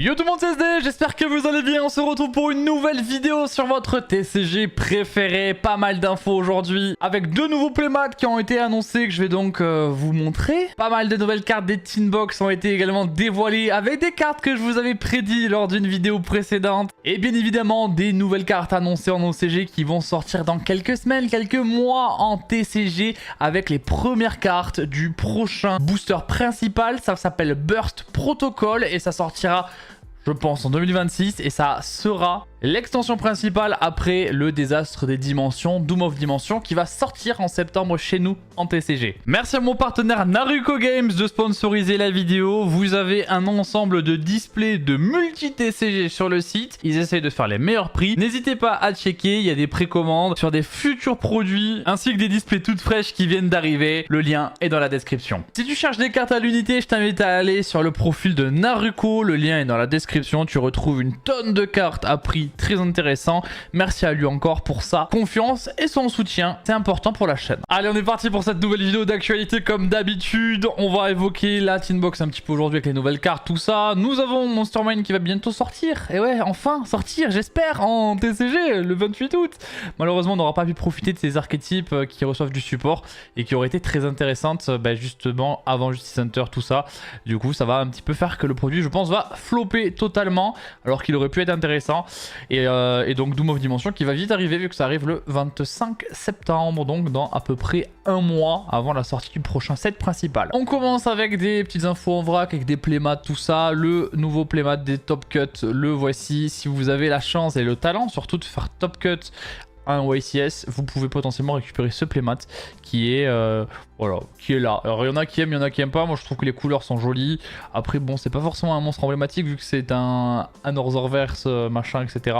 Yo tout le monde, c'est SD, j'espère que vous allez bien. On se retrouve pour une nouvelle vidéo sur votre TCG préféré. Pas mal d'infos aujourd'hui avec deux nouveaux playmats qui ont été annoncés que je vais donc vous montrer. Pas mal de nouvelles cartes des Teen Box ont été également dévoilées avec des cartes que je vous avais prédit lors d'une vidéo précédente. Et bien évidemment des nouvelles cartes annoncées en OCG qui vont sortir dans quelques semaines, quelques mois en TCG avec les premières cartes du prochain booster principal. Ça s'appelle Burst Protocol et ça sortira, je pense, en 2026, et ça sera l'extension principale après le désastre des dimensions, Doom of Dimension, qui va sortir en septembre chez nous en TCG. Merci à mon partenaire Naruko Games de sponsoriser la vidéo. Vous avez un ensemble de displays de multi-TCG sur le site. Ils essayent de faire les meilleurs prix. N'hésitez pas à checker, il y a des précommandes sur des futurs produits, ainsi que des displays toutes fraîches qui viennent d'arriver. Le lien est dans la description. Si tu cherches des cartes à l'unité, je t'invite à aller sur le profil de Naruko. Le lien est dans la description. Tu retrouves une tonne de cartes à prix très intéressant. Merci à lui encore pour sa confiance et son soutien. C'est important pour la chaîne. Allez, on est parti pour cette nouvelle vidéo d'actualité comme d'habitude. On va évoquer la Teen Box un petit peu aujourd'hui avec les nouvelles cartes, tout ça. Nous avons Monster Mine qui va bientôt sortir. Et ouais, enfin sortir, j'espère, en TCG le 28 août. Malheureusement, on n'aura pas pu profiter de ces archétypes qui reçoivent du support et qui auraient été très intéressantes justement avant Justice Center, tout ça. Du coup, ça va un petit peu faire que le produit, je pense, va flopper totalement alors qu'il aurait pu être intéressant. Et donc Doom of Dimension qui va vite arriver vu que ça arrive le 25 septembre, donc dans à peu près un mois avant la sortie du prochain set principal. On commence avec des petites infos en vrac, avec des playmats, tout ça. Le nouveau playmat des Top Cut, le voici. Si vous avez la chance et le talent surtout de faire Top Cut un YCS, vous pouvez potentiellement récupérer ce playmat qui est voilà, qui est là. Alors il y en a qui aiment, il y en a qui aiment pas. Moi je trouve que les couleurs sont jolies. Après bon, c'est pas forcément un monstre emblématique vu que c'est un Otherverse machin, etc.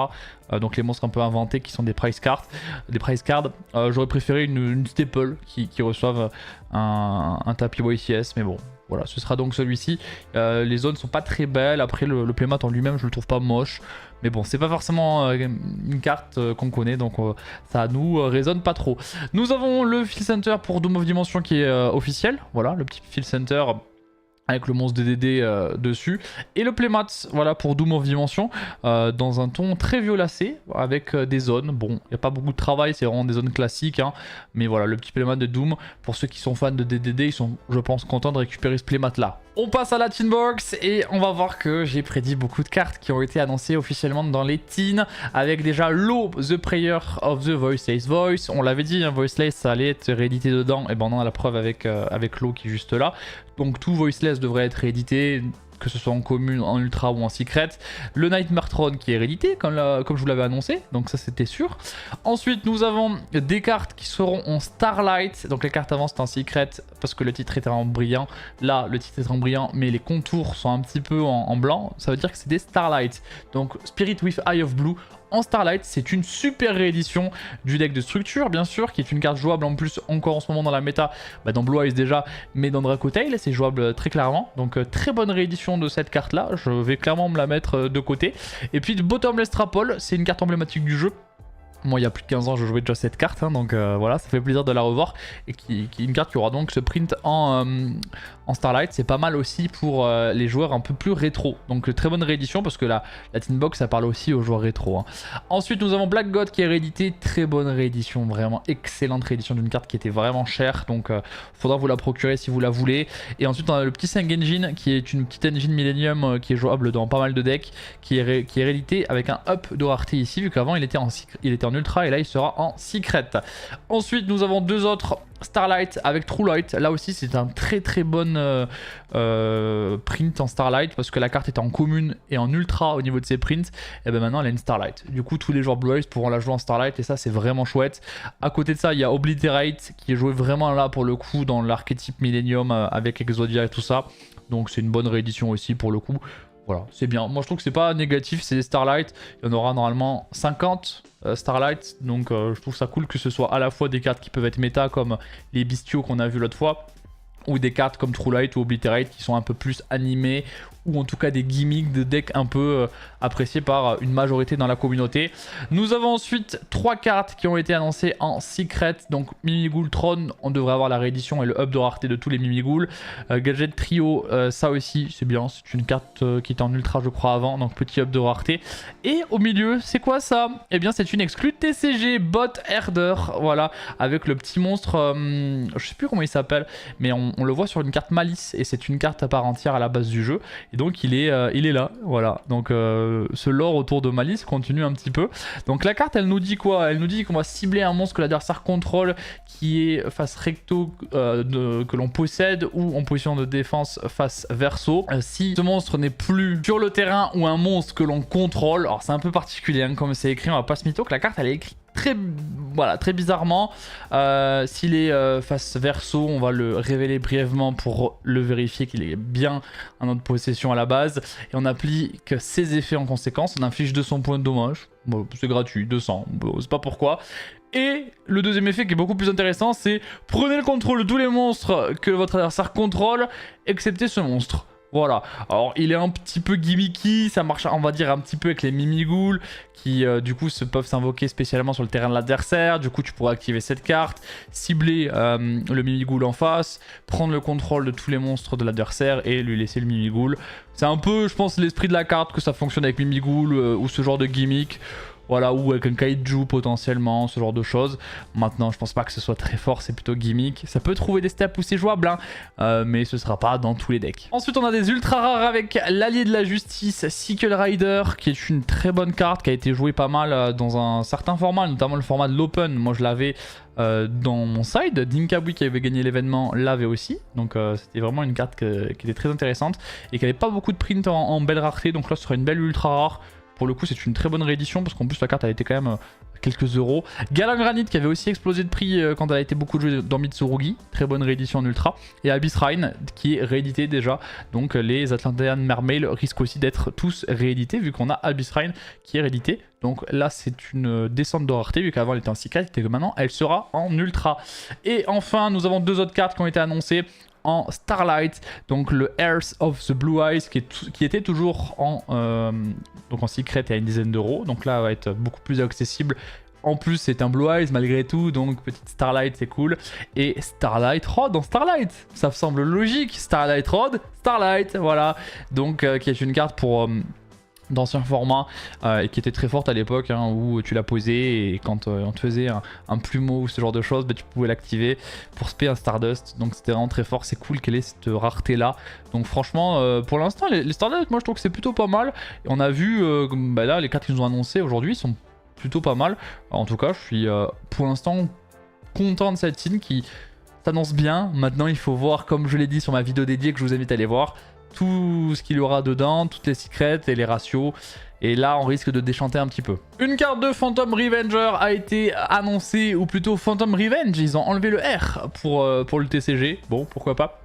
Donc les monstres un peu inventés qui sont des price cards. J'aurais préféré une staple qui reçoive un tapis YCS, mais bon. Voilà, ce sera donc celui-ci. Les zones sont pas très belles. Après, le playmat en lui-même, je le trouve pas moche. Mais bon, c'est pas forcément une carte qu'on connaît, donc ça nous résonne pas trop. Nous avons le Field Center pour Doom of Dimension qui est officiel. Voilà, le petit Field Center avec le monstre DDD dessus. Et le playmat, voilà, pour Doom of Dimension, dans un ton très violacé, avec des zones. Bon, il n'y a pas beaucoup de travail, c'est vraiment des zones classiques, hein, mais voilà, le petit playmat de Doom, pour ceux qui sont fans de DDD, ils sont, je pense, contents de récupérer ce playmat-là. On passe à la Teen Box, et on va voir que j'ai prédit beaucoup de cartes qui ont été annoncées officiellement dans les Teen, avec déjà Law, The Prayer of the Voiceless Voice. On l'avait dit, hein, Voiceless, ça allait être réédité dedans, et ben on a la preuve avec Law qui est juste là. Donc tout Voiceless devrait être réédité, que ce soit en commune, en ultra ou en secret. Le Nightmare Throne qui est réédité, comme je vous l'avais annoncé, donc ça c'était sûr. Ensuite nous avons des cartes qui seront en Starlight, donc les cartes avant c'était en secret parce que le titre était en brillant. Là le titre est en brillant mais les contours sont un petit peu en blanc, ça veut dire que c'est des Starlight. Donc Spirit with Eye of Blue en Starlight, c'est une super réédition du deck de structure, bien sûr, qui est une carte jouable en plus encore en ce moment dans la méta, dans Blue Eyes déjà, mais dans Dracotail, c'est jouable très clairement. Donc très bonne réédition de cette carte-là, je vais clairement me la mettre de côté. Et puis Bottomless Trapple, c'est une carte emblématique du jeu. Moi, il y a plus de 15 ans, je jouais déjà cette carte, hein, donc voilà, ça fait plaisir de la revoir. Et qui est une carte qui aura donc ce print en Starlight. C'est pas mal aussi pour les joueurs un peu plus rétro. Donc très bonne réédition parce que la Teen Box, ça parle aussi aux joueurs rétro. Hein. Ensuite, nous avons Black God qui est réédité. Très bonne réédition, vraiment excellente réédition d'une carte qui était vraiment chère. Donc faudra vous la procurer si vous la voulez. Et ensuite, on a le petit Sang Engine qui est une petite engine Millennium qui est jouable dans pas mal de decks. Qui est réédité avec un up de rareté ici, vu qu'avant il était en ultra et là il sera en secret. Ensuite nous avons deux autres Starlight avec True Light. Là aussi c'est un très bon print en Starlight parce que la carte était en commune et en ultra au niveau de ses prints. Et ben maintenant elle a une Starlight. Du coup tous les joueurs Blue Eyes pourront la jouer en Starlight et ça c'est vraiment chouette. À côté de ça il y a Obliterate qui est joué vraiment là pour le coup dans l'archétype Millennium avec Exodia et tout ça. Donc c'est une bonne réédition aussi pour le coup. Voilà, c'est bien. Moi, je trouve que c'est pas négatif, c'est Starlight. Il y en aura normalement 50 Starlight. Donc, je trouve ça cool que ce soit à la fois des cartes qui peuvent être méta, comme les bestiaux qu'on a vu l'autre fois, ou des cartes comme True Light ou Obliterate qui sont un peu plus animées, ou en tout cas des gimmicks de deck un peu appréciés par une majorité dans la communauté. Nous avons ensuite 3 cartes qui ont été annoncées en secret. Donc Mimighoul Throne, on devrait avoir la réédition et le up de rareté de tous les Mimighoul. Gadget Trio, ça aussi c'est bien, c'est une carte qui était en ultra je crois avant, donc petit up de rareté. Et au milieu, c'est quoi ça? Eh bien c'est une exclue TCG Bot Herder, voilà, avec le petit monstre, je sais plus comment il s'appelle, mais on le voit sur une carte Malice, et c'est une carte à part entière à la base du jeu, et donc il est là, voilà. Donc ce lore autour de Malice continue un petit peu. Donc la carte elle nous dit quoi? Elle nous dit qu'on va cibler un monstre que l'adversaire contrôle qui est face recto que l'on possède ou en position de défense face verso. Si ce monstre n'est plus sur le terrain ou un monstre que l'on contrôle, alors c'est un peu particulier hein, comme c'est écrit, on va pas se mytho que la carte elle est écrite très bizarrement. S'il est face verso, on va le révéler brièvement pour le vérifier qu'il est bien en notre possession à la base, et on applique ses effets en conséquence. On inflige 200 points de dommage, bon, c'est gratuit, 200, bon, c'est pas pourquoi. Et le deuxième effet qui est beaucoup plus intéressant, c'est prenez le contrôle de tous les monstres que votre adversaire contrôle, excepté ce monstre. Voilà, alors il est un petit peu gimmicky, ça marche on va dire un petit peu avec les Mimighoul qui du coup peuvent s'invoquer spécialement sur le terrain de l'adversaire. Du coup tu pourrais activer cette carte, cibler le Mimighoul en face, prendre le contrôle de tous les monstres de l'adversaire et lui laisser le Mimighoul. C'est un peu je pense l'esprit de la carte que ça fonctionne avec Mimighoul ou ce genre de gimmick. Voilà, ou avec un kaiju potentiellement, ce genre de choses. Maintenant, je pense pas que ce soit très fort, c'est plutôt gimmick. Ça peut trouver des steps où c'est jouable, hein, mais ce sera pas dans tous les decks. Ensuite, on a des ultra rares avec l'allié de la justice, Sickle Rider, qui est une très bonne carte, qui a été jouée pas mal dans un certain format, notamment le format de l'Open. Moi, je l'avais dans mon side. Dinkabui, qui avait gagné l'événement, l'avait aussi. Donc, c'était vraiment une carte qui était très intéressante et qui avait pas beaucoup de print en belle rareté. Donc là, ce sera une belle ultra rare. Pour le coup, c'est une très bonne réédition parce qu'en plus, la carte a été quand même quelques euros. Galan Granite qui avait aussi explosé de prix quand elle a été beaucoup jouée dans Mitsurugi. Très bonne réédition en ultra. Et Abyss Rhine qui est réédité déjà. Donc les Atlantean Mermail risquent aussi d'être tous réédités vu qu'on a Abyss Rhine qui est réédité. Donc là, c'est une descente de rareté vu qu'avant elle était en secret et que maintenant elle sera en ultra. Et enfin, nous avons 2 autres cartes qui ont été annoncées en Starlight, donc le Heirs of the Blue Eyes qui était toujours donc en secret et à une dizaine d'euros, donc là va être beaucoup plus accessible. En plus c'est un Blue Eyes malgré tout, donc petite Starlight c'est cool. Et Starlight Rod en Starlight, ça me semble logique, Starlight Rod, Starlight, voilà. Donc qui est une carte pour d'ancien format et qui était très forte à l'époque hein, où tu la posais et quand on te faisait un plumeau ou ce genre de choses, bah, tu pouvais l'activer pour spé un Stardust. Donc c'était vraiment très fort, c'est cool qu'elle ait cette rareté là. Donc franchement pour l'instant les Stardust moi je trouve que c'est plutôt pas mal. Et on a vu bah, là les cartes qu'ils nous ont annoncées aujourd'hui sont plutôt pas mal. En tout cas je suis pour l'instant content de cette team qui s'annonce bien. Maintenant il faut voir, comme je l'ai dit sur ma vidéo dédiée que je vous invite à aller voir, tout ce qu'il y aura dedans, toutes les secrets et les ratios. Et là, on risque de déchanter un petit peu. Une carte de Phantom Revenger a été annoncée, ou plutôt Phantom Revenge. Ils ont enlevé le R pour le TCG. Bon, pourquoi pas.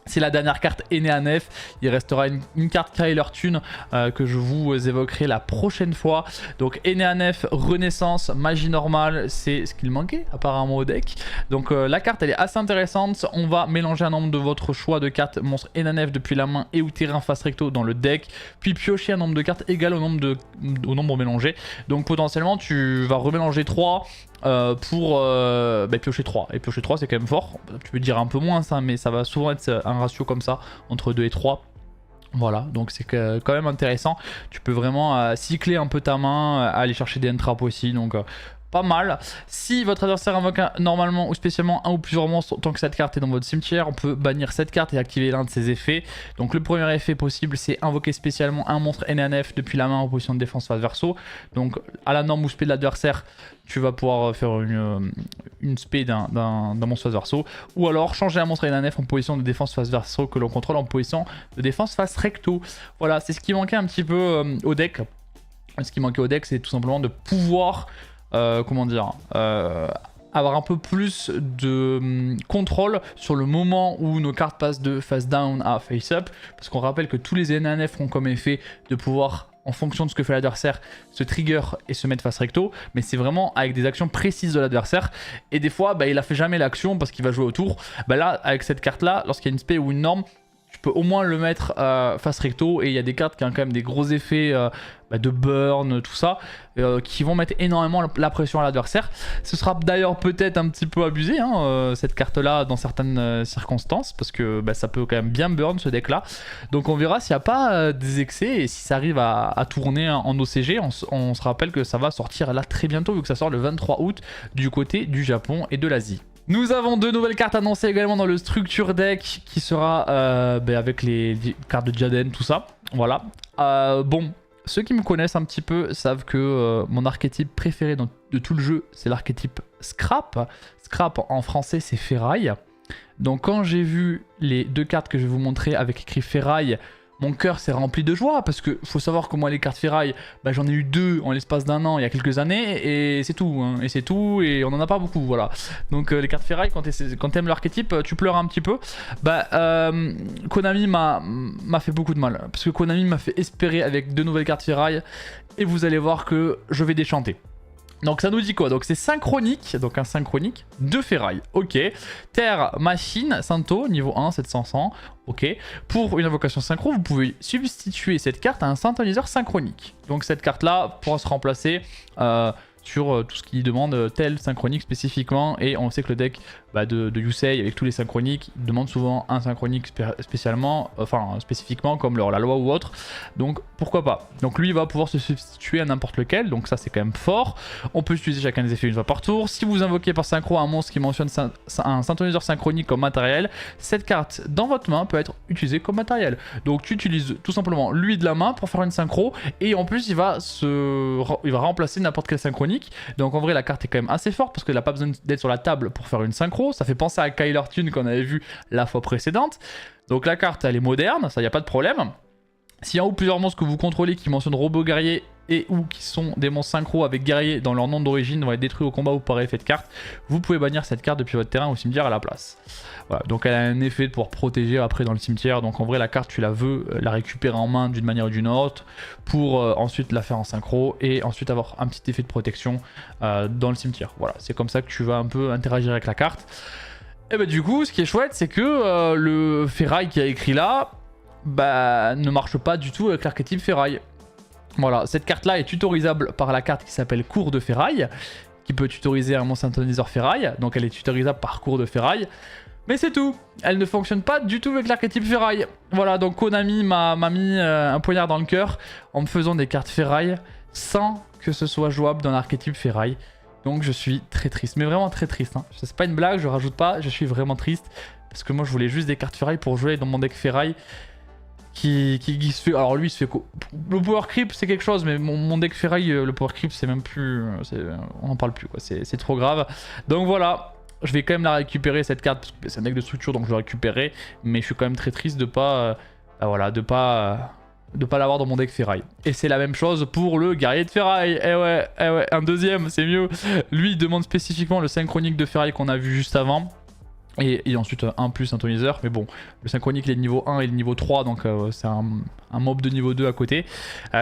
C'est la dernière carte Eneanef. Il restera une carte Kyler Thune que je vous évoquerai la prochaine fois. Donc Eneanef, Renaissance, Magie normale, c'est ce qu'il manquait apparemment au deck. Donc la carte elle est assez intéressante. On va mélanger un nombre de votre choix de cartes monstre Eneanef depuis la main et ou terrain face recto dans le deck. Puis piocher un nombre de cartes égal au nombre mélangé. Donc potentiellement tu vas remélanger 3 pour piocher 3. Et piocher 3 c'est quand même fort. Tu peux dire un peu moins ça, mais ça va souvent être un ratio comme ça entre 2 et 3. Voilà, donc c'est quand même intéressant. Tu peux vraiment cycler un peu ta main, aller chercher des entraps aussi. Donc pas mal. Si votre adversaire invoque normalement ou spécialement un ou plusieurs monstres, tant que cette carte est dans votre cimetière, on peut bannir cette carte et activer l'un de ses effets. Donc le premier effet possible, c'est invoquer spécialement un monstre Eneanef depuis la main en position de défense face verso. Donc à la norme ou spé de l'adversaire, tu vas pouvoir faire une spé d'un monstre face verso. Ou alors changer un monstre Eneanef en position de défense face verso que l'on contrôle en position de défense face recto. Voilà, c'est ce qui manquait un petit peu au deck. Ce qui manquait au deck, c'est tout simplement de pouvoir avoir un peu plus de contrôle sur le moment où nos cartes passent de face down à face up, parce qu'on rappelle que tous les Eneanef ont comme effet de pouvoir, en fonction de ce que fait l'adversaire, se trigger et se mettre face recto, mais c'est vraiment avec des actions précises de l'adversaire, et des fois il a fait jamais l'action parce qu'il va jouer au tour. Là avec cette carte là, lorsqu'il y a une spé ou une norme, tu peux au moins le mettre face recto. Et il y a des cartes qui ont quand même des gros effets de burn, tout ça, qui vont mettre énormément la pression à l'adversaire. Ce sera d'ailleurs peut-être un petit peu abusé, hein, cette carte-là, dans certaines circonstances, parce que ça peut quand même bien burn ce deck-là. Donc on verra s'il n'y a pas des excès et si ça arrive à tourner en OCG. On se rappelle que ça va sortir là très bientôt, vu que ça sort le 23 août du côté du Japon et de l'Asie. Nous avons 2 nouvelles cartes annoncées également dans le Structure Deck, qui sera avec les cartes de Jaden, tout ça. Voilà. Bon, ceux qui me connaissent un petit peu savent que mon archétype préféré de tout le jeu, c'est l'archétype Scrap. Scrap en français, c'est ferraille. Donc quand j'ai vu les 2 cartes que je vais vous montrer avec écrit ferraille, mon cœur s'est rempli de joie, parce que faut savoir que moi les cartes ferraille, j'en ai eu 2 en l'espace d'un an il y a quelques années, et c'est tout, hein, et c'est tout, et on en a pas beaucoup, voilà. Donc les cartes ferraille, quand t'aimes l'archétype, tu pleures un petit peu. Konami m'a fait beaucoup de mal, parce que Konami m'a fait espérer avec 2 nouvelles cartes ferraille, et vous allez voir que je vais déchanter. Donc ça nous dit quoi? Donc c'est synchronique, donc un synchronique de ferraille. Ok. Terre, machine, Santo, niveau 1, 700. Ok. Pour une invocation synchro, vous pouvez substituer cette carte à un synthoniseur synchronique. Donc cette carte-là pourra se remplacer sur tout ce qui demande tel synchronique spécifiquement. Et on sait que le deck de Yusei avec tous les synchroniques demande souvent un synchronique spécifiquement comme la loi ou autre. Donc pourquoi pas. Donc lui il va pouvoir se substituer à n'importe lequel. Donc ça c'est quand même fort. On peut utiliser chacun des effets une fois par tour. Si vous invoquez par synchro un monstre qui mentionne un synthoniseur synchronique comme matériel, cette carte dans votre main peut être utilisée comme matériel. Donc tu utilises tout simplement lui de la main pour faire une synchro. Et en plus il va remplacer n'importe quel synchronique. Donc en vrai la carte est quand même assez forte parce qu'elle n'a pas besoin d'être sur la table pour faire une synchro. Ça fait penser à Kyler Tune qu'on avait vu la fois précédente. Donc la carte elle est moderne, ça y a pas de problème. S'il y a en haut plusieurs monstres que vous contrôlez qui mentionnent robot guerrier et ou qui sont des monstres synchro avec guerrier dans leur nom d'origine vont être détruits au combat ou par effet de carte, vous pouvez bannir cette carte depuis votre terrain au cimetière à la place. Voilà, donc elle a un effet de pouvoir protéger après dans le cimetière. Donc en vrai la carte tu la veux la récupérer en main d'une manière ou d'une autre pour ensuite la faire en synchro et ensuite avoir un petit effet de protection dans le cimetière. Voilà, c'est comme ça que tu vas un peu interagir avec la carte. Et du coup ce qui est chouette c'est que le ferraille qui a écrit là ne marche pas du tout avec l'archétype ferraille. Voilà, cette carte là est tutorisable par la carte qui s'appelle Cours de Ferraille, qui peut tutoriser un monstre synthoniseur ferraille, donc elle est tutorisable par Cours de Ferraille. Mais c'est tout, elle ne fonctionne pas du tout avec l'archétype ferraille. Voilà, donc Konami m'a mis un poignard dans le cœur en me faisant des cartes ferraille sans que ce soit jouable dans l'archétype ferraille. Donc je suis très triste, mais vraiment très triste. Hein. C'est pas une blague, je rajoute pas, je suis vraiment triste. Parce que moi je voulais juste des cartes ferraille pour jouer dans mon deck ferraille. Qui se fait... Alors lui il se fait... Le power creep c'est quelque chose, mais mon deck ferraille, le power creep c'est même plus... On en parle plus quoi, c'est trop grave. Donc voilà, je vais quand même la récupérer cette carte, parce que c'est un deck de structure donc je vais la récupérer. Mais je suis quand même très triste de pas... de pas l'avoir dans mon deck ferraille. Et c'est la même chose pour le guerrier de ferraille. Eh ouais, un deuxième c'est mieux. Lui il demande spécifiquement le synchronique de ferraille qu'on a vu juste avant. Et ensuite un plus synthoniseur, mais bon, le synchronique il est de niveau 1 et le niveau 3, donc c'est un mob de niveau 2 à côté.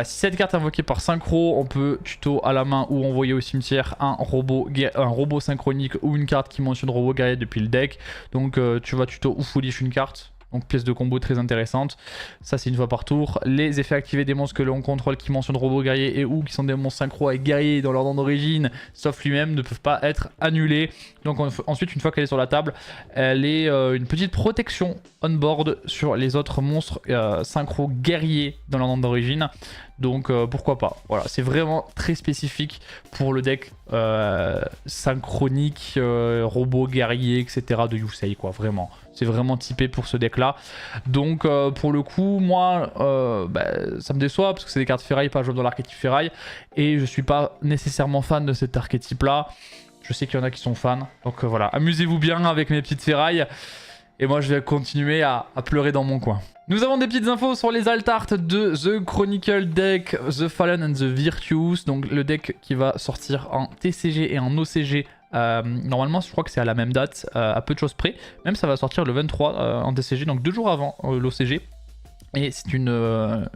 Si cette carte est invoquée par synchro, on peut tuto à la main ou envoyer au cimetière un robot synchronique ou une carte qui mentionne robot guerrier depuis le deck. Donc tu vas tuto ou foolish une carte. Donc pièce de combo très intéressante. Ça c'est une fois par tour. Les effets activés des monstres que l'on contrôle qui mentionnent robot guerrier et ou qui sont des monstres synchro avec guerrier dans leur nom d'origine, sauf lui-même, ne peuvent pas être annulés. Donc ensuite une fois qu'elle est sur la table, elle est une petite protection on-board sur les autres monstres synchro guerrier dans leur nom d'origine. Donc pourquoi pas. Voilà, c'est vraiment très spécifique pour le deck synchronique, robot guerrier, etc. de Yusei quoi, vraiment. C'est vraiment typé pour ce deck là. Donc pour le coup, moi, ça me déçoit parce que c'est des cartes ferraille pas jouables dans l'archétype ferraille. Et je suis pas nécessairement fan de cet archétype là. Je sais qu'il y en a qui sont fans. Donc voilà, amusez-vous bien avec mes petites ferrailles. Et moi je vais continuer à pleurer dans mon coin. Nous avons des petites infos sur les altarts de The Chronicle Deck, The Fallen and The Virtuous. Donc le deck qui va sortir en TCG et en OCG. Normalement je crois que c'est à la même date, à peu de choses près. Même ça va sortir le 23 en TCG, donc 2 jours avant l'OCG. Et c'est une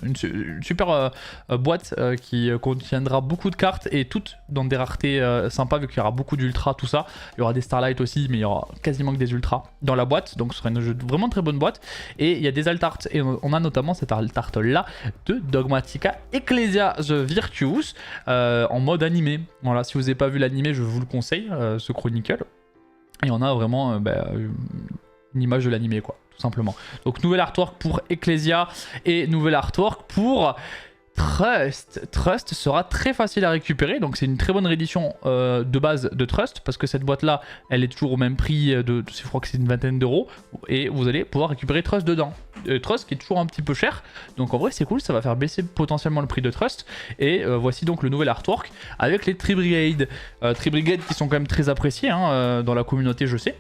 super boîte qui contiendra beaucoup de cartes et toutes dans des raretés sympas vu qu'il y aura beaucoup d'ultra, tout ça. Il y aura des Starlight aussi, mais il y aura quasiment que des ultras dans la boîte. Donc ce sera une vraiment très bonne boîte. Et il y a des alt-art et on a notamment cette alt-art là de Dogmatika Ecclesia The Virtuous en mode animé. Voilà, si vous n'avez pas vu l'animé, je vous le conseille, ce Chronicle. Et on a vraiment une image de l'animé quoi. Tout simplement. Donc nouvel artwork pour Ecclesia et nouvel artwork pour Trust. Trust sera très facile à récupérer, donc c'est une très bonne réédition de base de Trust, parce que cette boîte là, elle est toujours au même prix, je crois que c'est une vingtaine d'euros, et vous allez pouvoir récupérer Trust dedans. Trust qui est toujours un petit peu cher, donc en vrai c'est cool, ça va faire baisser potentiellement le prix de Trust, et voici donc le nouvel artwork avec les Tri-Brigade. Tri-Brigade qui sont quand même très appréciés dans la communauté, je sais.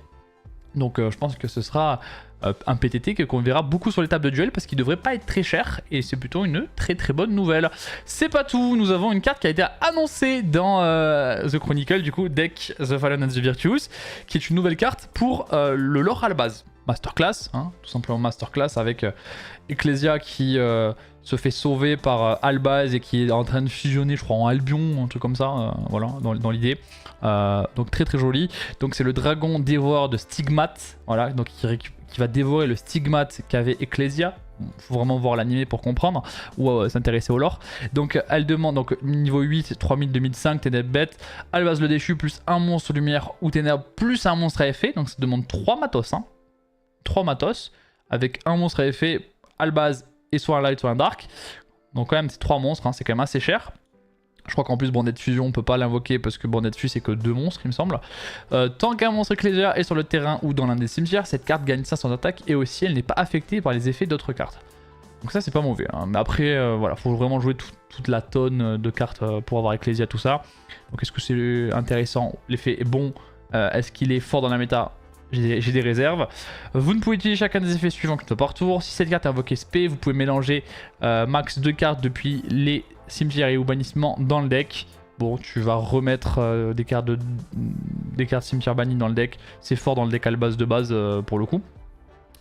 Donc je pense que ce sera un PTT qu'on verra beaucoup sur les tables de duel parce qu'il devrait pas être très cher et c'est plutôt une très très bonne nouvelle. C'est pas tout, nous avons une carte qui a été annoncée dans The Chronicle, du coup deck The Fallen and the Virtuous, qui est une nouvelle carte pour le lore Albaz. Masterclass, tout simplement Masterclass avec Ecclesia qui se fait sauver par Albaz et qui est en train de fusionner, je crois, en Albion, un truc comme ça, voilà, dans l'idée. Donc très très joli. Donc c'est le dragon dévoreur de Stigmate, voilà, donc qui va dévorer le Stigmate qu'avait Ecclesia. Faut vraiment voir l'animé pour comprendre ou s'intéresser au lore. Donc elle demande donc niveau 8, 3000, 2005, Ténèbres bête, Albaz le déchu plus un monstre lumière ou ténèbres plus un monstre à effet. Donc ça demande 3 matos, 3 matos avec un monstre à effet, Albaz et soit un light soit un dark. Donc quand même c'est 3 monstres, c'est quand même assez cher. Je crois qu'en plus Bandette Fusion on peut pas l'invoquer parce que Bandette Fusion c'est que 2 monstres il me semble. Tant qu'un monstre Ecclesia est sur le terrain ou dans l'un des cimetières, cette carte gagne 500 d'attaque et aussi elle n'est pas affectée par les effets d'autres cartes. Donc ça c'est pas mauvais, mais après voilà, faut vraiment jouer toute la tonne de cartes pour avoir Ecclesia tout ça. Donc est-ce que c'est intéressant? L'effet est bon, est-ce qu'il est fort dans la méta? J'ai des réserves. Vous ne pouvez utiliser chacun des effets suivants que par tour. Si cette carte est invoquée SP, vous pouvez mélanger max 2 cartes depuis les cimetières et ou bannissements dans le deck. Bon, tu vas remettre des cartes cimetières bannies dans le deck. C'est fort dans le deck Albaz de base pour le coup.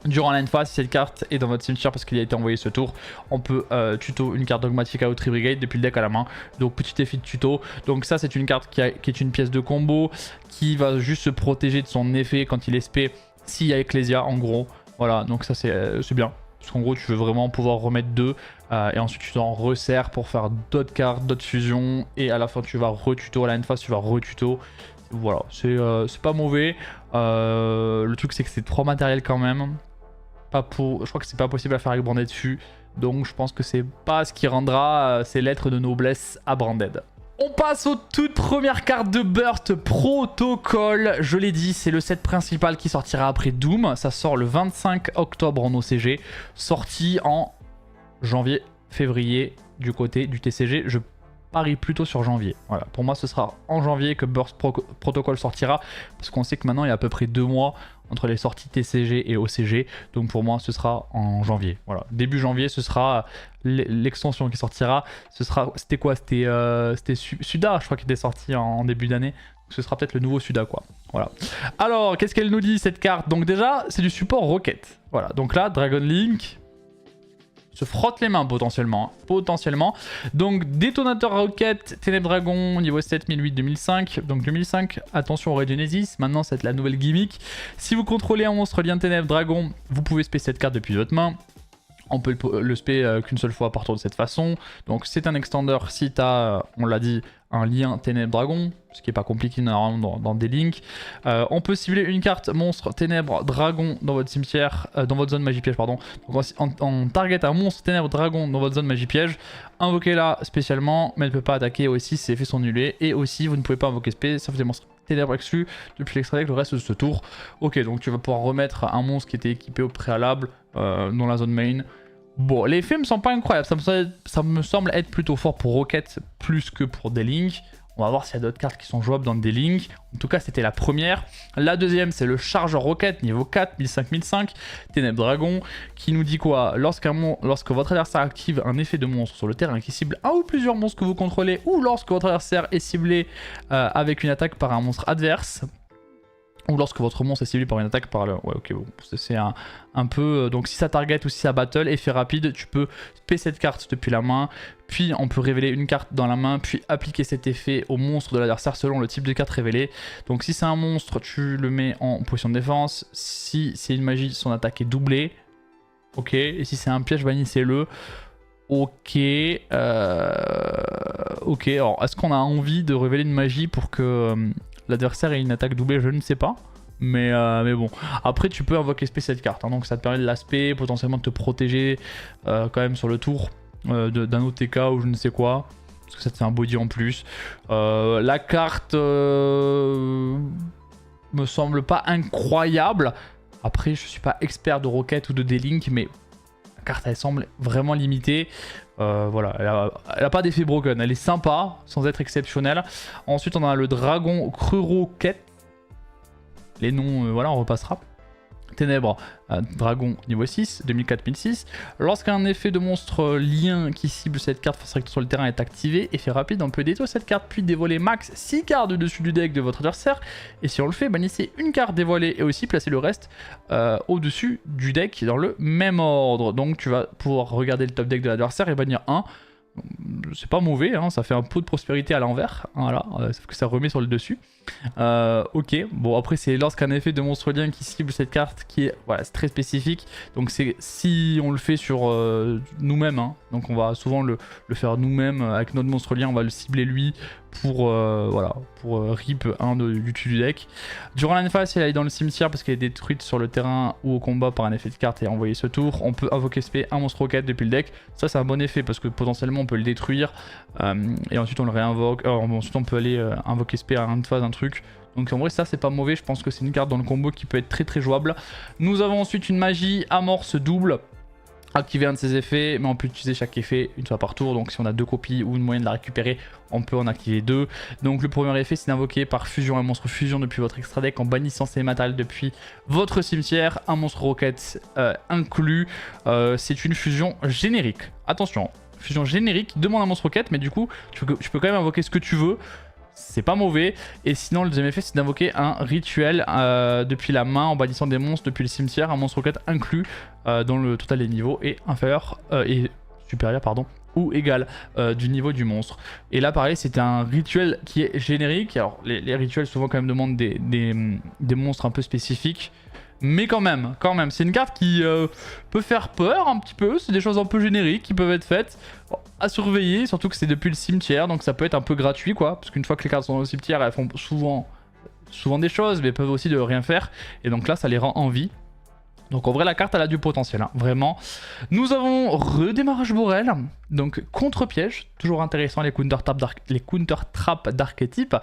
Durant la phase, si cette carte est dans votre cimetière parce qu'il a été envoyé ce tour, on peut tuto une carte Dogmatika ou Tri-Brigade depuis le deck à la main. Donc petit effet de tuto. Donc ça c'est une carte qui est une pièce de combo qui va juste se protéger de son effet quand il est SP s'il y a Ecclesia en gros. Voilà, donc ça c'est bien. Parce qu'en gros tu veux vraiment pouvoir remettre 2 et ensuite tu t'en resserres pour faire d'autres cartes, d'autres fusions. Et à la fin tu vas retuto, à la phase tu vas retuto. Voilà, c'est pas mauvais. Le truc c'est que c'est 3 matériels quand même. Je crois que c'est pas possible à faire avec Branded Fu, donc je pense que c'est pas ce qui rendra ces lettres de noblesse à Branded. On passe aux toutes premières cartes de Burst Protocol. Je l'ai dit, c'est le set principal qui sortira après Doom. Ça sort le 25 octobre en OCG, sorti en janvier-février du côté du TCG. Je parie plutôt sur janvier. Voilà, pour moi ce sera en janvier que Burst Protocol sortira, parce qu'on sait que maintenant il y a à peu près 2 mois entre les sorties TCG et OCG, donc pour moi ce sera en janvier. Voilà, début janvier ce sera l'extension qui sortira. C'était quoi? C'était Suda, je crois, qui était sorti en début d'année. Ce sera peut-être le nouveau Suda quoi. Voilà. Alors qu'est-ce qu'elle nous dit cette carte? Donc déjà c'est du support Rocket. Voilà, donc là Dragon Link se frotte les mains potentiellement. Donc détonateur Rocket, Ténèbres Dragon, niveau 7, 1008, 2005. Donc 2005, attention au Regenesis. Maintenant c'est la nouvelle gimmick. Si vous contrôlez un monstre lien Ténèbres Dragon, vous pouvez spé cette carte depuis votre main. On peut le spé qu'une seule fois par tour de cette façon. Donc c'est un extender si tu as, on l'a dit, un lien Ténèbres Dragon, ce qui n'est pas compliqué normalement dans des links. On peut cibler une carte monstre Ténèbres Dragon dans votre cimetière, dans votre zone magie piège, pardon. Donc on target un monstre Ténèbres Dragon dans votre zone magie piège. Invoquez-la spécialement, mais elle ne peut pas attaquer aussi, ses effets sont annulés. Et aussi, vous ne pouvez pas invoquer spé, sauf des monstres Ténèbres exclus depuis l'extrait deck le reste de ce tour. Ok, donc tu vas pouvoir remettre un monstre qui était équipé au préalable dans la zone main. Bon, les effets me semblent pas incroyables, ça me semble être plutôt fort pour Rocket plus que pour D-Link. On va voir s'il y a d'autres cartes qui sont jouables dans D-Link. En tout cas, c'était la première. La deuxième, c'est le chargeur Rocket, niveau 4, 1005, Ténèbres Dragon, qui nous dit quoi? Lorsque votre adversaire active un effet de monstre sur le terrain qui cible un ou plusieurs monstres que vous contrôlez, ou lorsque votre adversaire est ciblé avec une attaque par un monstre adverse, Ou lorsque votre monstre est ciblé par une attaque par le... Ouais, ok, bon, c'est un peu... Donc si ça target ou si ça battle, effet rapide, tu peux spé cette carte depuis la main, puis on peut révéler une carte dans la main, puis appliquer cet effet au monstre de l'adversaire selon le type de carte révélée. Donc si c'est un monstre, tu le mets en position de défense. Si c'est une magie, son attaque est doublée. Ok, et si c'est un piège, bannissez-le. Ok, ok, alors est-ce qu'on a envie de révéler une magie pour que l'adversaire ait une attaque doublée? Je ne sais pas. Mais bon, après tu peux invoquer spé cette carte, hein, donc ça te permet de l'aspect, potentiellement de te protéger quand même sur le tour d'un OTK ou je ne sais quoi. Parce que ça te fait un body en plus. La carte me semble pas incroyable. Après je suis pas expert de Rocket ou de D-Link, mais la carte elle semble vraiment limitée. Voilà, elle a pas d'effet broken, elle est sympa sans être exceptionnelle. Ensuite on a le dragon Creux-Rocket. Les noms, voilà, on repassera. Ténèbres, dragon niveau 6, 2004-1006. Lorsqu'un effet de monstre lien qui cible cette carte face recto sur le terrain est activé, effet rapide, on peut détruire cette carte puis dévoiler max 6 cartes du dessus du deck de votre adversaire. Et si on le fait, bannissez une carte dévoilée et aussi placez le reste au-dessus du deck dans le même ordre. Donc tu vas pouvoir regarder le top deck de l'adversaire et bannir un. C'est pas mauvais, hein, ça fait un pot de prospérité à l'envers, voilà, sauf que ça remet sur le dessus. Ok, bon après c'est lorsqu'un effet de monstre lien qui cible cette carte qui est, voilà, c'est très spécifique, donc c'est si on le fait sur nous-mêmes, hein, donc on va souvent le faire nous-mêmes avec notre monstre lien, on va le cibler lui pour voilà, pour rip 1 du dessus du deck. Durant la phase, si elle est dans le cimetière parce qu'elle est détruite sur le terrain ou au combat par un effet de carte et envoyer ce tour, on peut invoquer spé un monstre roquette depuis le deck. Ça c'est un bon effet parce que potentiellement on peut le détruire et ensuite on le réinvoque, ensuite on peut aller invoquer spé à 1 de phase, un truc. Donc en vrai ça c'est pas mauvais, je pense que c'est une carte dans le combo qui peut être très jouable. Nous avons ensuite une magie amorce double. Activer un de ses effets, mais on peut utiliser chaque effet une fois par tour. Donc si on a 2 copies ou une moyenne de la récupérer, on peut en activer 2. Donc le premier effet, c'est d'invoquer par fusion un monstre fusion depuis votre extra deck en bannissant ses matériels depuis votre cimetière. Un monstre rocket inclus. C'est une fusion générique. Attention, fusion générique demande un monstre rocket, mais du coup, tu peux quand même invoquer ce que tu veux. C'est pas mauvais. Et sinon le deuxième effet c'est d'invoquer un rituel depuis la main en bannissant des monstres depuis le cimetière, un monstre rocket inclus dont le total des niveaux est inférieur et supérieur pardon ou égal du niveau du monstre. Et là pareil c'est un rituel qui est générique. Alors les rituels souvent quand même demandent des monstres un peu spécifiques. Mais quand même, c'est une carte qui peut faire peur un petit peu. C'est des choses un peu génériques qui peuvent être faites. Bon, à surveiller, surtout que c'est depuis le cimetière. Donc ça peut être un peu gratuit quoi. Parce qu'une fois que les cartes sont dans le cimetière, elles font souvent des choses. Mais elles peuvent aussi de rien faire. Et donc là, ça les rend en vie. Donc en vrai la carte elle a du potentiel, hein, vraiment. Nous avons redémarrage Borel, donc contre-piège, toujours intéressant les counter-trap d'archétype.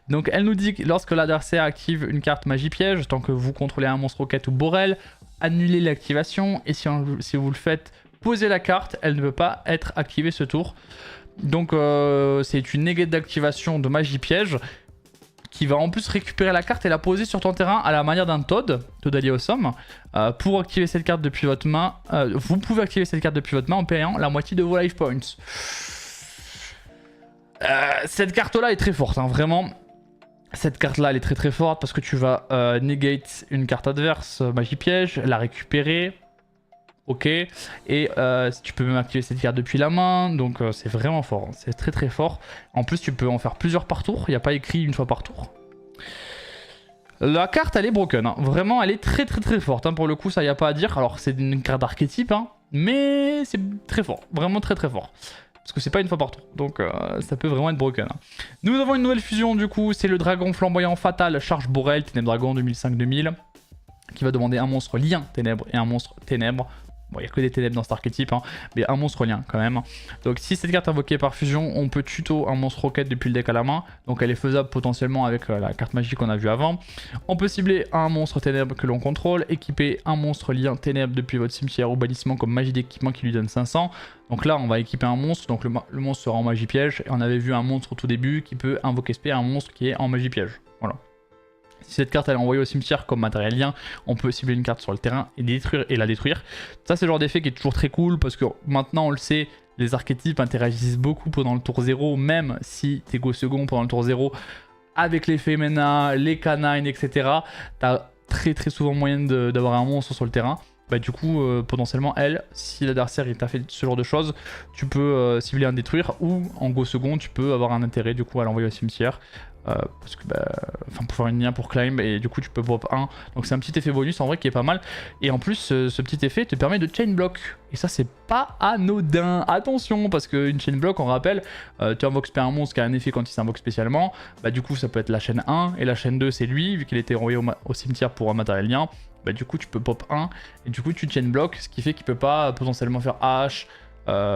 Donc elle nous dit que lorsque l'adversaire active une carte magie piège, tant que vous contrôlez un monstre roquette ou Borel, annulez l'activation et si vous le faites, posez la carte, elle ne peut pas être activée ce tour. Donc c'est une négate d'activation de magie piège qui va en plus récupérer la carte et la poser sur ton terrain à la manière d'un Toad allié au somme. Pour activer cette carte depuis votre main, vous pouvez activer cette carte depuis votre main en payant la moitié de vos life points. Cette carte là est très forte, hein, vraiment. Cette carte là elle est très forte parce que tu vas negate une carte adverse, magie piège, la récupérer. Ok, et tu peux même activer cette carte depuis la main, donc c'est vraiment fort, hein. C'est très fort. En plus tu peux en faire plusieurs par tour, il n'y a pas écrit une fois par tour. La carte elle est broken, hein. Vraiment elle est très forte, hein. Pour le coup ça y a pas à dire. Alors c'est une carte d'archétype, hein, mais c'est très fort, vraiment très fort. Parce que c'est pas une fois par tour, donc ça peut vraiment être broken, hein. Nous avons une nouvelle fusion du coup, c'est le dragon flamboyant fatal charge Borel, Ténèbres Dragon 2005-2000, qui va demander un monstre lien ténèbres et un monstre ténèbres. Bon, il n'y a que des ténèbres dans cet archétype, hein, mais un monstre lien quand même. Donc si cette carte est invoquée par fusion, on peut tuto un monstre roquette depuis le deck à la main. Donc elle est faisable potentiellement avec la carte magique qu'on a vue avant. On peut cibler un monstre ténèbres que l'on contrôle, équiper un monstre lien ténèbres depuis votre cimetière ou bannissement comme magie d'équipement qui lui donne 500. Donc là on va équiper un monstre, donc le monstre sera en magie piège. Et on avait vu un monstre au tout début qui peut invoquer spé un monstre qui est en magie piège. Voilà. Si cette carte elle est envoyée au cimetière comme matériel lien, on peut cibler une carte sur le terrain et la détruire. Ça c'est le genre d'effet qui est toujours très cool parce que maintenant on le sait, les archétypes interagissent beaucoup pendant le tour 0, même si t'es go second pendant le tour 0. avec les Femina, les canines, etc., t'as très souvent moyen d'avoir un monstre sur le terrain. Bah du coup, potentiellement, elle, si l'adversaire t'a fait ce genre de choses, tu peux cibler un détruire, ou en go second, tu peux avoir un intérêt du coup à l'envoyer au cimetière. Parce que pour faire une lien pour climb, et du coup tu peux pop 1, donc c'est un petit effet bonus en vrai qui est pas mal, et en plus ce petit effet te permet de chain block, et ça c'est pas anodin, attention, parce qu'une chain block, on rappelle, tu invoques un monstre qui a un effet quand il s'invoque spécialement, bah du coup ça peut être la chaîne 1, et la chaîne 2 c'est lui, vu qu'il était envoyé au cimetière pour un matériel lien, bah du coup tu peux pop 1, et du coup tu chain block, ce qui fait qu'il peut pas potentiellement faire H,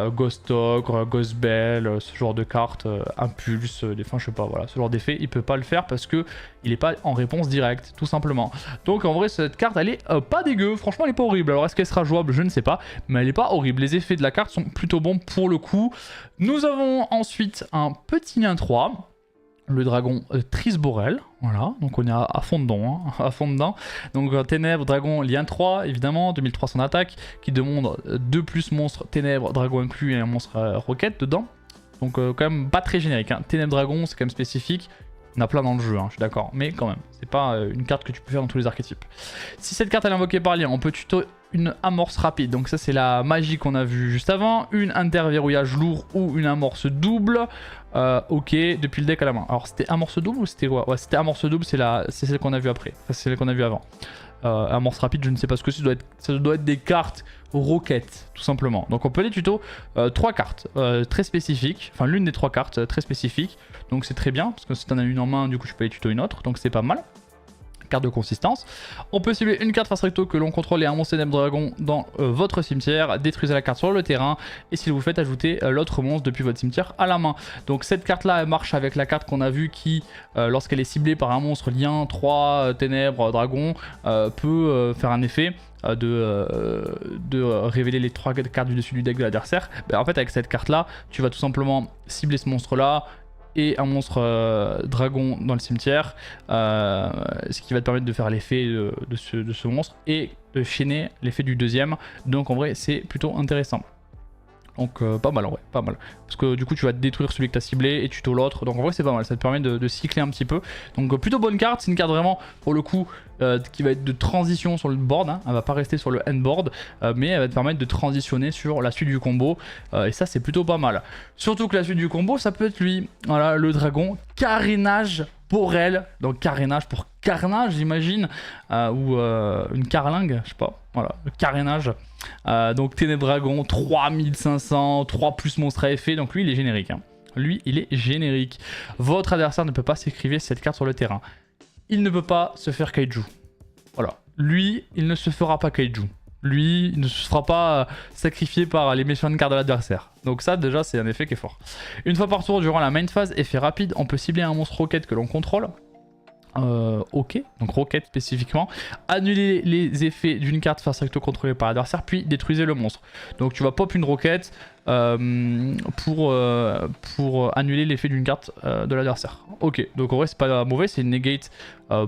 Ghost Ogre, Ghost Bell, ce genre de cartes, Impulse, je sais pas, voilà, ce genre d'effet, il peut pas le faire parce que il est pas en réponse directe, tout simplement. Donc en vrai, cette carte, elle est pas dégueu, franchement, elle est pas horrible. Alors est-ce qu'elle sera jouable? Je ne sais pas, mais elle est pas horrible. Les effets de la carte sont plutôt bons pour le coup. Nous avons ensuite un petit lien 3. Le dragon Trisborel, voilà, donc on est à fond dedans, hein, à fond dedans. Donc Ténèbres, Dragon, lien 3, évidemment, 2300 d'attaque, qui demande 2+ monstres Ténèbres, Dragon inclus et un monstre Roquette dedans. Donc quand même pas très générique, hein. Ténèbres, Dragon, c'est quand même spécifique. On a plein dans le jeu, hein, je suis d'accord, mais quand même, c'est pas une carte que tu peux faire dans tous les archétypes. Si cette carte elle est invoquée par lien, on peut tuto une amorce rapide, donc ça c'est la magie qu'on a vue juste avant, une interverrouillage lourd ou une amorce double, ok, depuis le deck à la main. Alors c'était amorce double ou c'était quoi? Ouais, c'était amorce double, c'est celle qu'on a vue après, enfin, c'est celle qu'on a vue avant. Amorce rapide, je ne sais pas ce que c'est, ça doit être des cartes roquettes, tout simplement. Donc on peut les tuto 3 cartes très spécifiques, enfin l'une des 3 cartes très spécifiques, donc c'est très bien, parce que si tu en as une en main, du coup tu peux les tuto une autre, donc c'est pas mal. Carte de consistance. On peut cibler une carte face recto que l'on contrôle et un monstre Ténèbres Dragon dans votre cimetière, détruisez la carte sur le terrain et si vous faites ajouter l'autre monstre depuis votre cimetière à la main. Donc cette carte là elle marche avec la carte qu'on a vue qui lorsqu'elle est ciblée par un monstre lien 3 Ténèbres Dragon peut faire un effet de révéler les 3 cartes du dessus du deck de l'adversaire. En fait avec cette carte là tu vas tout simplement cibler ce monstre là et un monstre dragon dans le cimetière, ce qui va te permettre de faire l'effet de ce monstre et de chaîner l'effet du deuxième. Donc en vrai c'est plutôt intéressant. Donc pas mal en vrai, pas mal. Parce que du coup tu vas détruire celui que tu as ciblé et tuto l'autre. Donc en vrai c'est pas mal, ça te permet de cycler un petit peu. Donc plutôt bonne carte, c'est une carte vraiment pour le coup qui va être de transition sur le board. Hein. Elle va pas rester sur le end board, mais elle va te permettre de transitionner sur la suite du combo. Et ça c'est plutôt pas mal. Surtout que la suite du combo ça peut être lui, voilà, le dragon Carénage Borel. Donc carénage pour carnage j'imagine, ou une carlingue, je sais pas, voilà, le carénage. Donc Ténèbres Dragon, 3500, 3+ monstres à effet, donc lui il est générique. Hein. Lui il est générique. Votre adversaire ne peut pas s'écriver cette carte sur le terrain. Il ne peut pas se faire kaiju. Voilà. Lui, il ne se fera pas kaiju. Lui, il ne se fera pas sacrifier par les méchantes cartes de l'adversaire. Donc ça déjà c'est un effet qui est fort. Une fois par tour durant la main phase, effet rapide, on peut cibler un monstre roquette que l'on contrôle. Ok, donc roquette spécifiquement, annuler les effets d'une carte face recto contrôlée par l'adversaire, puis détruisez le monstre. Donc tu vas pop une roquette pour annuler l'effet d'une carte de l'adversaire. Ok, donc en vrai c'est pas mauvais, c'est une negate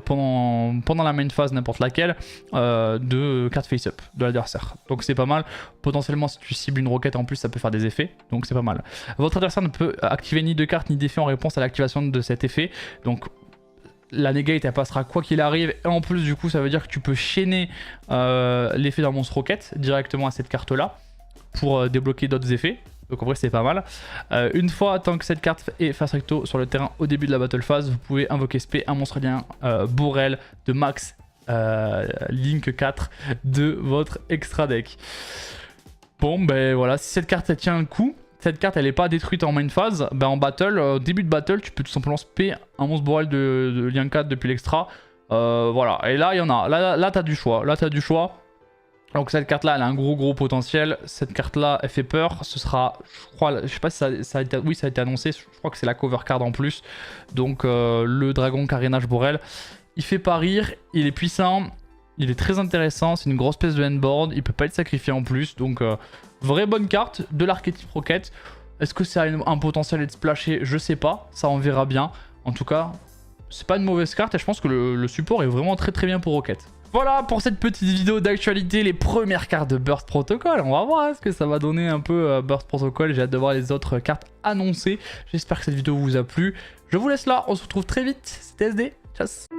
pendant la main phase n'importe laquelle de carte face-up de l'adversaire. Donc c'est pas mal, potentiellement si tu cibles une roquette en plus ça peut faire des effets, donc c'est pas mal. Votre adversaire ne peut activer ni de carte ni d'effet en réponse à l'activation de cet effet, donc la negate elle passera quoi qu'il arrive, et en plus du coup ça veut dire que tu peux chaîner l'effet d'un monstre roquette directement à cette carte là pour débloquer d'autres effets, donc en vrai c'est pas mal. Une fois tant que cette carte est face recto sur le terrain au début de la battle phase, vous pouvez invoquer spé un monstre lien Borel de max Link 4 de votre extra deck. Bon ben voilà, si cette carte elle tient le coup, cette carte elle est pas détruite en main phase, ben en battle, au début de battle tu peux tout simplement spé un monstre Borel de lien 4 depuis l'extra. Voilà, et là il y en a, là t'as du choix, Donc cette carte là elle a un gros potentiel, cette carte là elle fait peur, ce sera, je crois, je sais pas si ça a été, oui ça a été annoncé, je crois que c'est la cover card en plus. Donc le dragon Carénage Borel, il fait pas rire, il est puissant, il est très intéressant, c'est une grosse pièce de handboard, il peut pas être sacrifié en plus, donc vraie bonne carte de l'archétype Rocket. Est-ce que ça a un potentiel d'être splashé? Je sais pas, ça on verra bien. En tout cas, c'est pas une mauvaise carte et je pense que le support est vraiment très bien pour Rocket. Voilà pour cette petite vidéo d'actualité, les premières cartes de Burst Protocol. On va voir ce que ça va donner un peu Burst Protocol. J'ai hâte de voir les autres cartes annoncées. J'espère que cette vidéo vous a plu. Je vous laisse là, on se retrouve très vite. C'était SD, ciao.